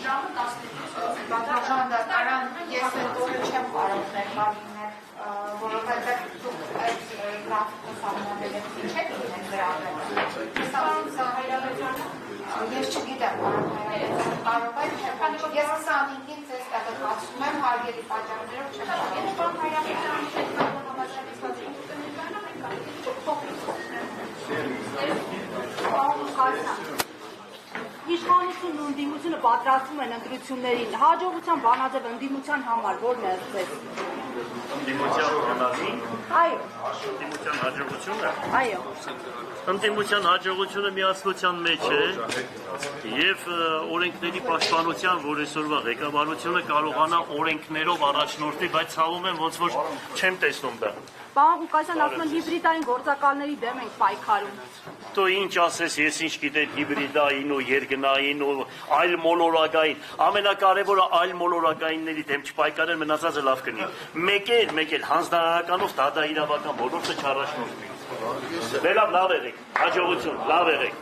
ժամը 12-ից Բաժանդատարան ես այդ օրը չեմ կարող ներկայացնել, որովհետև դուք այդ գրաֆիկը սահմանել եք չեք ունեն գրաֆիկը։ Ես չգիտեմ, կարող է չէ, ես 25-ին ձեզ տեղեկացնում եմ հարգելի պատճառներով չեմ Իշխանությունն ու ընդդիմությունը պատրաստվում են ընտրություններին, հաջողության բանաձև ընդդիմության համար որն է ըստ Ընդդիմության բանալին, Այո, ընդդիմության հաջողությունը, այո, ընդդիմության հաջողությունը միասնության մեջ է եւ օրենքների պաշտպանության, որ այսօրվա ղեկավարությունը կարողանա օրենքներով առաջնորդի, բայց ցավում եմ ոնց որ չեմ տեսնում դա։ Պարոն Ղուկասյան, ասում են հիբրիդային գործակալների դեմ ենք պայքարում։ Դու ինչ ասես, ես ինչ գիտեմ հիբրիդային ու երկնային ու այլ մոլորակային, ամենակարևորը այլ մոլորակայինների դեմ չպայքարել մնացածը լավ կնի։ Մեկ էլ հանձնարարականով դատաիրավական ոլորտը չառաջնորդվի։ Լավ եղեք, հաջողություն, լավ եղեք։